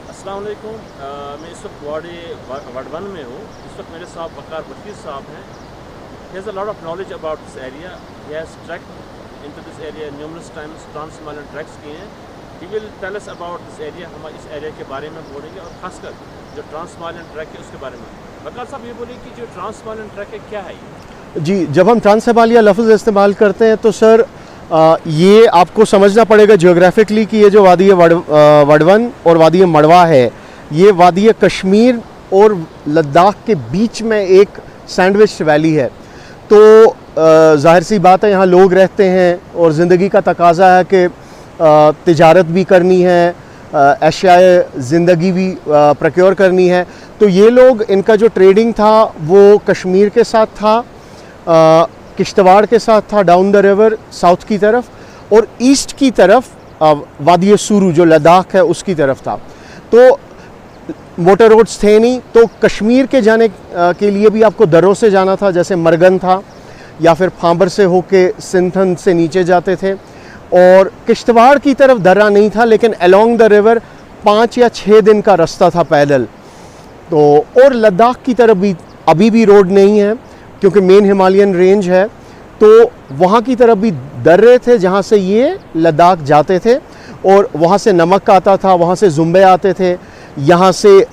अस्सलाम वालेकुम। मैं इस वक्त वार्ड 1 में हूँ। इस वक्त मेरे साथ वकार बशीर साहब हैं। He has a lot of knowledge about this area. He has trekked into this area numerous times, trans-Himalayan treks किए हैं. He will tell us about this area. हम इस एरिया के बारे में बोलेंगे और ख़ासकर जो ट्रांस-हिमालयन ट्रैक है उसके बारे में। वकार साहब ये बोलिए कि जो ट्रांस-हिमालयन ट्रैक है क्या है ये? जी, जब हम ट्रांस हिमालय लफ्ज़ इस्तेमाल करते हैं तो सर ये आपको समझना पड़ेगा जियोग्राफिकली कि ये जो वादी वडवन और वादी मड़वा है, ये वादी कश्मीर और लद्दाख के बीच में एक सैंडविच वैली है। तो ज़ाहिर सी बात है यहाँ लोग रहते हैं और ज़िंदगी का तकाज़ा है कि तिजारत भी करनी है, अशियाए ज़िंदगी भी प्रोक्योर करनी है। तो ये लोग, इनका जो ट्रेडिंग था वो कश्मीर के साथ था, किश्तवाड़ के साथ था डाउन द रिवर साउथ की तरफ, और ईस्ट की तरफ वादी सुरू जो लद्दाख है उसकी तरफ था। तो मोटर रोड्स थे नहीं, तो कश्मीर के जाने के लिए भी आपको दर्रों से जाना था, जैसे मरगन था, या फिर फांबर से होके सिंथन से नीचे जाते थे। और किश्तवाड़ की तरफ दर्रा नहीं था, लेकिन अलोंग द रिवर 5 या 6 दिन का रास्ता था पैदल। तो और लद्दाख की तरफ भी अभी भी रोड नहीं है क्योंकि मेन हिमालयन रेंज है, तो वहाँ की तरफ भी दर्रे थे जहाँ से ये लद्दाख जाते थे, और वहाँ से नमक आता था, वहाँ से जुम्बे आते थे, यहाँ से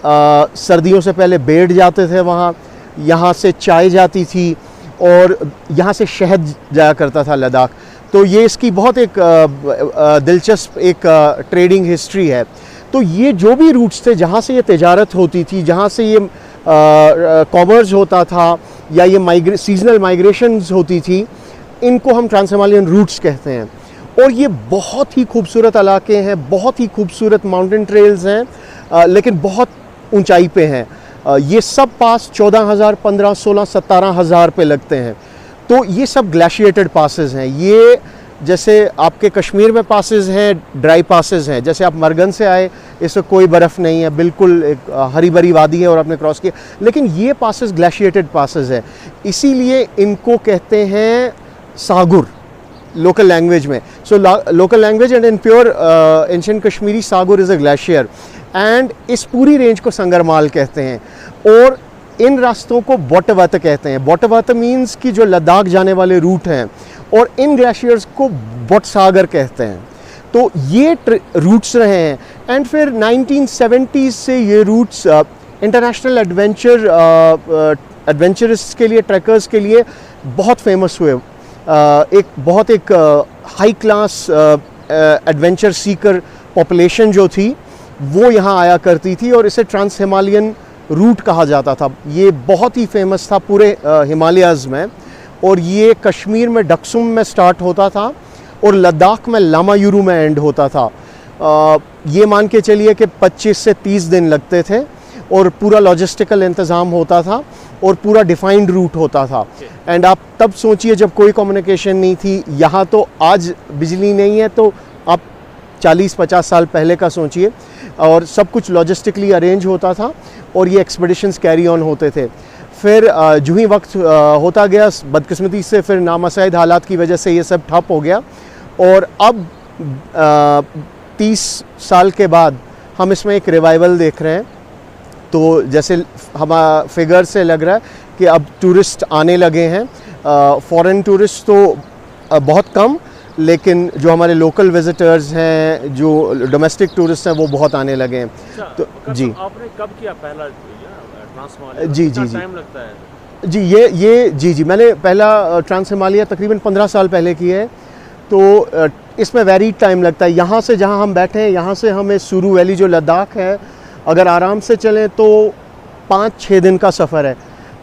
सर्दियों से पहले बेड़ जाते थे, वहाँ यहाँ से चाय जाती थी, और यहाँ से शहद जाया करता था लद्दाख। तो ये इसकी बहुत एक दिलचस्प एक ट्रेडिंग हिस्ट्री है। तो ये जो भी रूट्स थे जहाँ से ये तिजारत होती थी, जहाँ से ये कॉमर्स होता था, या ये सीजनल माइग्रेशंस होती थी, इनको हम ट्रांस हिमालयन रूट्स कहते हैं। और ये बहुत ही खूबसूरत इलाके हैं, बहुत ही खूबसूरत माउंटेन ट्रेल्स हैं, लेकिन बहुत ऊंचाई पे हैं। ये सब पास 14,000, 15, 16, 17,000 पे लगते हैं। तो ये सब ग्लेशिएटेड पासेस हैं। ये जैसे आपके कश्मीर में पासेस हैं, ड्राई पासेस हैं, जैसे आप मरगन से आए, इसमें कोई बर्फ़ नहीं है, बिल्कुल एक हरी भरी वादी है और आपने क्रॉस किया, लेकिन ये पासेस ग्लेशिएटेड पासेस हैं, इसीलिए इनको कहते हैं सागुर लोकल लैंग्वेज में। So local language and in pure ancient Kashmiri, Sagur is a glacier, and इस पूरी रेंज को संगरमाल कहते हैं। और इन रास्तों को बोटवत कहते हैं। बोटवत मीन्स कि जो लद्दाख जाने वाले रूट हैं, और इन ग्लेशियर्स को बोटसागर कहते हैं। तो ये रूट्स रहे हैं, एंड फिर 1970s से ये रूट्स इंटरनेशनल एडवेंचरिस्ट के लिए, ट्रैकर्स के लिए बहुत फेमस हुए। एक high class adventure Sikar population जो थी वो यहाँ आया करती थी, और इसे ट्रांस हिमालयन रूट कहा जाता था। ये बहुत ही फेमस था पूरे हिमालयाज़ में, और ये कश्मीर में डक्सुम में स्टार्ट होता था और लद्दाख में लामायुरू में एंड होता था। ये मान के चलिए कि 25 से 30 दिन लगते थे, और पूरा लॉजिस्टिकल इंतज़ाम होता था, और पूरा डिफाइंड रूट होता था। एंड आप तब सोचिए जब कोई कम्युनिकेशन नहीं थी, यहाँ तो आज बिजली नहीं है, तो आप 40-50 साल पहले का सोचिए, और सब कुछ लॉजिस्टिकली अरेंज होता था, और ये एक्सपेडिशंस कैरी ऑन होते थे। फिर जो ही वक्त होता गया, बदकिस्मती से फिर नामसाइद हालात की वजह से ये सब ठप हो गया, और अब 30 साल के बाद हम इसमें एक रिवाइवल देख रहे हैं। तो जैसे हम फिगर से लग रहा है कि अब टूरिस्ट आने लगे हैं, फॉरेन टूरिस्ट तो बहुत कम, लेकिन जो हमारे लोकल विजिटर्स हैं, जो डोमेस्टिक टूरिस्ट हैं, वो बहुत आने लगे हैं। तो जी, आपने कब किया पहला ट्रांस हिमालय? जी टाइम लगता है? जी, ये मैंने पहला ट्रांस हिमालय तकरीबन 15 साल पहले किया है। तो इसमें वेरी टाइम लगता है। यहाँ से जहाँ हम बैठे हैं, यहाँ से हमें सुरू वैली जो लद्दाख है, अगर आराम से चलें तो 5-6 दिन का सफ़र है।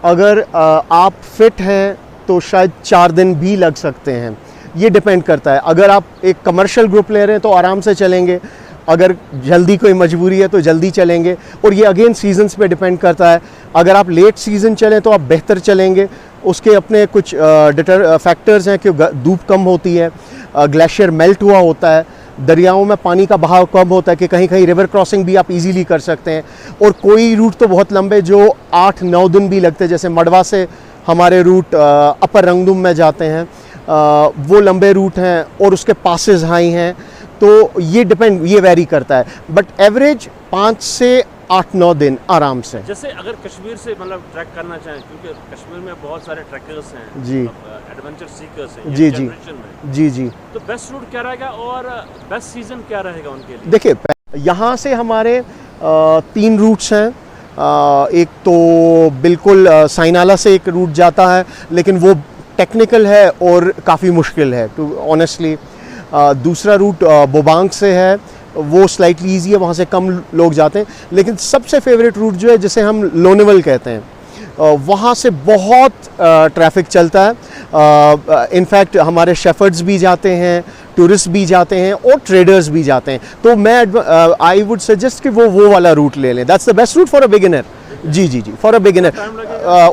अगर आप फिट हैं तो शायद 4 दिन भी लग सकते हैं, ये डिपेंड करता है। अगर आप एक कमर्शियल ग्रुप ले रहे हैं तो आराम से चलेंगे, अगर जल्दी कोई मजबूरी है तो जल्दी चलेंगे, और ये अगेन सीजन्स पे डिपेंड करता है। अगर आप लेट सीज़न चलें तो आप बेहतर चलेंगे, उसके अपने कुछ फैक्टर्स हैं कि धूप कम होती है, ग्लेशियर मेल्ट हुआ होता है, दरियाओं में पानी का बहाव कम होता है, कि कहीं कहीं रिवर क्रॉसिंग भी आप इजीली कर सकते हैं। और कोई रूट तो बहुत लंबे जो 8-9 दिन भी लगते हैं, जैसे मड़वा से हमारे रूट अपर रंगदुम में जाते हैं, वो लंबे रूट हैं और उसके पासेस हाई हैं। तो ये वेरी करता है, बट एवरेज 5 से 8-9 दिन आराम से। जैसे अगर कश्मीर से मतलब ट्रैक करना चाहें, क्योंकि कश्मीर में बहुत सारे ट्रैकर्स हैं जी, एडवेंचर सीकर्स हैं जी यंग जी जनरेशन में, जी जी। तो बेस्ट रूट क्या रहेगा और बेस्ट सीजन क्या रहेगा उनके लिए? देखिए, यहाँ से हमारे 3 रूट्स हैं। एक तो बिल्कुल साइनाला से एक रूट जाता है, लेकिन वो टेक्निकल है और काफ़ी मुश्किल है टू ऑनेस्टली। दूसरा रूट बोबांग से है, वो स्लाइटली ईजी है, वहाँ से कम लोग जाते हैं। लेकिन सबसे फेवरेट रूट जो है, जिसे हम लोनेवल कहते हैं, वहाँ से बहुत ट्रैफिक चलता है। इनफैक्ट हमारे शेफर्ड्स भी जाते हैं, टूरिस्ट भी जाते हैं और ट्रेडर्स भी जाते हैं। तो मैं आई वुड सजेस्ट कि वो वाला रूट ले लें। That's the best route for a beginner. जी जी जी, फॉर अ बिगिनर।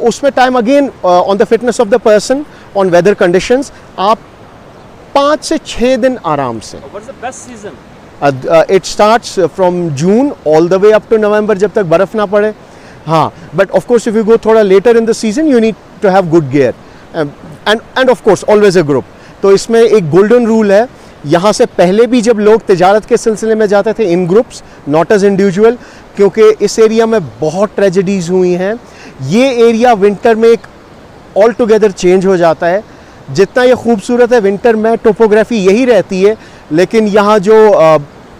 उसमें time again on the fitness of the person, on weather conditions. आप 5 से 6 दिन आराम से। What's the best season? It starts from June all the way up to November, जब तक बर्फ़ ना पड़े। हाँ, but of course if you go थोड़ा later in the season, you need to have good gear end of course always a group. तो इसमें एक गोल्डन रूल है। यहाँ से पहले भी जब लोग तिजारत के सिलसिले में जाते थे, इन ग्रुप्स, नॉट एज इंडिविजुअल, क्योंकि इस एरिया में बहुत ट्रेजेडीज़ हुई हैं। ये एरिया विंटर में एक ऑल टुगेदर चेंज हो जाता है। जितना ये खूबसूरत है, विंटर में टोपोग्राफी यही रहती है, लेकिन यहाँ जो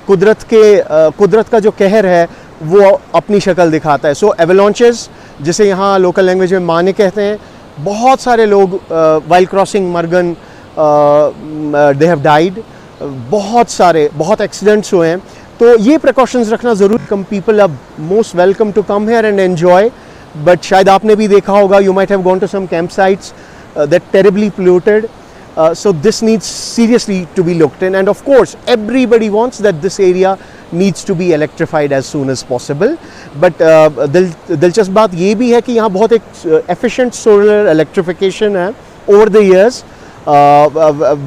कुदरत का जो कहर है वो अपनी शक्ल दिखाता है। सो एवलांचेस, जिसे यहाँ लोकल लैंग्वेज में माने कहते हैं, बहुत सारे लोग while crossing Margan they have died. बहुत एक्सीडेंट्स हुए हैं। तो ये प्रिकॉशंस रखना ज़रूर। Come people are most welcome to come here and enjoy, but शायद आपने भी देखा होगा, you might have gone to some camp sites that terribly polluted, so this needs seriously to be looked in, and of course everybody wants that this area needs to be electrified as soon as possible, but दिलचस्प बात ये भी है कि यहाँ बहुत एक efficient solar electrification है over the years,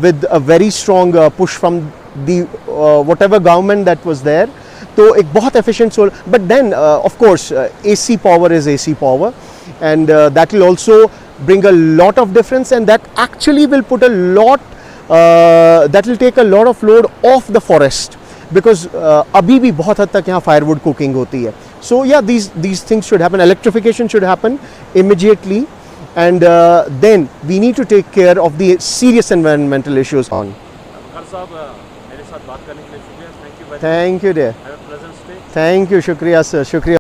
with a very strong push from the whatever government that was there. तो एक बहुत efficient solar, but then of course AC power is AC power, and that will also bring a lot of difference, and that actually will put a lot that will take a lot of load off the forest, because अभी भी बहुत हद तक यहाँ firewood cooking होती है. So yeah, these things should happen. Electrification should happen immediately, and then we need to take care of the serious environmental issues on. वकार साहब, मेरे साथ बात करने के लिए शुक्रिया. Thank you very much. Thank you dear. Have a pleasant stay. Thank you. शुक्रिया sir. शुक्रिया.